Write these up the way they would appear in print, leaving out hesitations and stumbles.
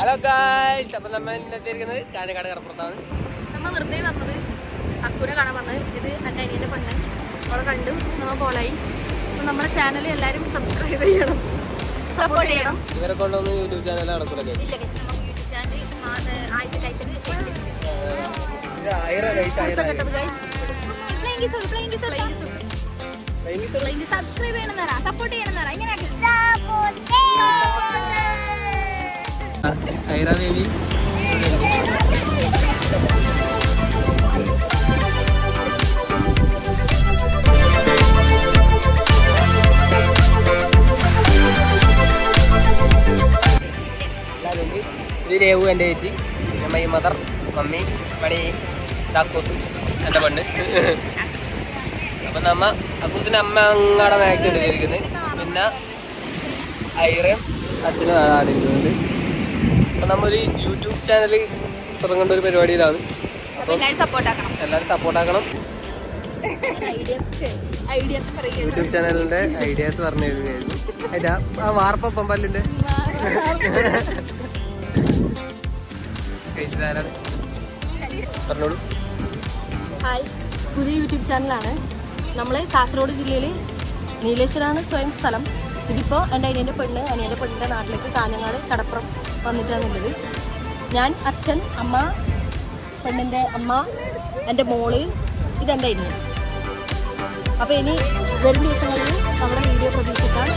Hello guys, അപ്പൊ നമ്മൾ ഇന്നത്തെ കാഞ്ഞങ്ങാട് കടപ്പുറത്താണ്. നമ്മൾ വെറുതെ വന്നത് അക്കൂനെ കാണാൻ വന്നത്. ഇത് എൻ്റെ അനിയൻ്റെ പെണ്ണ്, അവളെ കണ്ടു നമ്മൾ പോലായി. അപ്പൊ നമ്മുടെ ചാനൽ എല്ലാവരും സബ്സ്ക്രൈബ് ചെയ്യണം, സപ്പോർട്ട് ചെയ്യണം. ഇവരെ കൊണ്ടൊന്നും യൂട്യൂബ് ചാനൽ നടക്കൂല. സബ്സ്ക്രൈബ് ചെയ്യണം, സപ്പോർട്ട് ചെയ്യണം. ഐറ ബേബി ഇത് രേവു എൻ്റെ ചേച്ചി, മൈ മദർ, മമ്മി, മണി, ഡാക്കോസ് എൻ്റെ പെണ്ണ്. അപ്പം നമ്മ അക്കൂസിൻ്റെ അമ്മ അങ്ങാടെ മാക്സ് എടുത്തിരിക്കുന്നത്, പിന്നെ ഐറയും അച്ഛനും ആടെ ഇരിക്കുന്നുണ്ട്. അപ്പം നമ്മളൊരു യൂട്യൂബ് ചാനൽ തുടങ്ങേണ്ട ഒരു പരിപാടിയിലാണ്. അപ്പം എല്ലാവരും സപ്പോർട്ടാക്കണം. യൂട്യൂബ് ചാനലിൻ്റെ ഐഡിയാസ് പറഞ്ഞു തരുകയായിരുന്നു. അതിൻ്റെ ആ വാർപ്പം പല്ലിൻ്റെ പറഞ്ഞോളൂ. ഹായ്, പുതിയ യൂട്യൂബ് ചാനലാണ്. നമ്മൾ കാസർഗോഡ് ജില്ലയിൽ നീലേശ്വരാണ് സ്വയം സ്ഥലം. ഇതിപ്പോൾ എൻ്റെ അനിയൻ്റെ പെണ്ണിൻ്റെ നാട്ടിലേക്ക് കാഞ്ഞങ്ങാട് കടപ്പുറം വന്നിട്ടാണുള്ളത്. ഞാൻ, അച്ഛൻ, അമ്മ, പെണ്ണിൻ്റെ അമ്മ, എൻ്റെ മോള്, ഇതെൻ്റെ അനിയൻ. അപ്പോൾ ഇനി വരും ദിവസങ്ങളിൽ നമ്മുടെ വീഡിയോ പ്രതീക്ഷിക്കാം.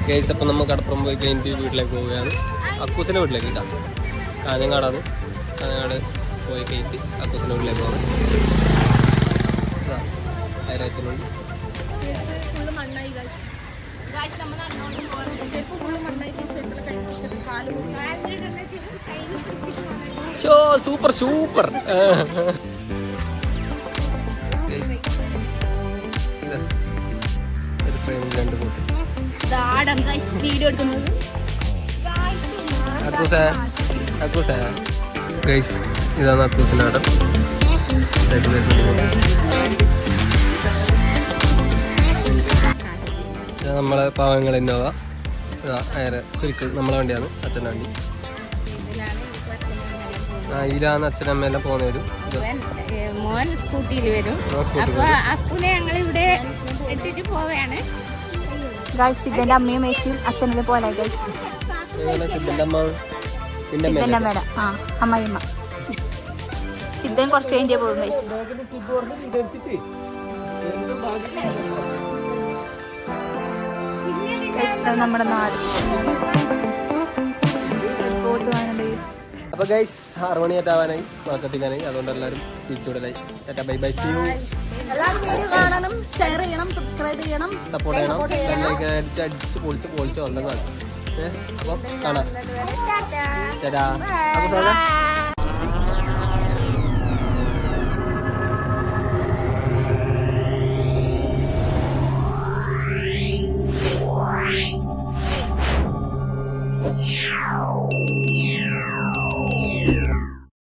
ഗൈസ്, അപ്പം നമ്മൾ കടപ്പുറം പോയി കഴിഞ്ഞിട്ട് വീട്ടിലേക്ക് പോവുകയാണ്. അക്കൂസിൻ്റെ വീട്ടിലേക്ക് കിട്ടാം. കാഞ്ഞങ്ങാടാണ്. കാഞ്ഞങ്ങാട് പോയി കഴിഞ്ഞിട്ട് അക്കൂസിൻ്റെ വീട്ടിലേക്ക് പോകാം. ആയിരച്ചനുണ്ട്. Show super super. ഒരു ഫ്രെയിമിൽ രണ്ട് കൂട്ടി വീഡിയോ എടുക്കുന്നത്. ഗൈസ്, ഇതാണ് അക്കൂസിൻ്റെ ആടം. നമ്മളെ പാവങ്ങൾ ഇന്നോവ നേരെ കുരുക്കൾ നമ്മളെ വണ്ടിയാണ്, അച്ഛൻ്റെ വണ്ടി. ഇതിലാണ് അച്ഛനമ്മയെല്ലാം പോകുന്ന വരും. മോൻ സ്കൂട്ടിയിൽ വരും. അപ്പൊ അപ്പുനെ ഞങ്ങൾ ഇവിടെ ഇട്ടിട്ട് പോവുകയാണ്. സിദ്ധന്റെ അമ്മയും മേച്ചിയും അച്ഛനെ പോലെ. അമ്മയമ്മ സിദ്ധൻ കുറച്ച് കഴിഞ്ഞേ പോകും. നമ്മുടെ നാട്. അപ്പൊ ഗൈസ്, 6 മണിയായിട്ടാവാനായി, മാർക്കറ്റിങ്ങാനായി. അതുകൊണ്ട് എല്ലാവരും തിരിച്ചുവിടലായി. Bye bye, see you. എല്ലാവരും വീഡിയോ കാണണം, ഷെയർ ചെയ്യണം, സബ്സ്ക്രൈബ് ചെയ്യണം, സപ്പോർട്ട് ചെയ്യണം. അടിച്ച് പൊളിച്ച് വന്ന കാണാം. അപ്പം കാണാം. ചേട്ടാ.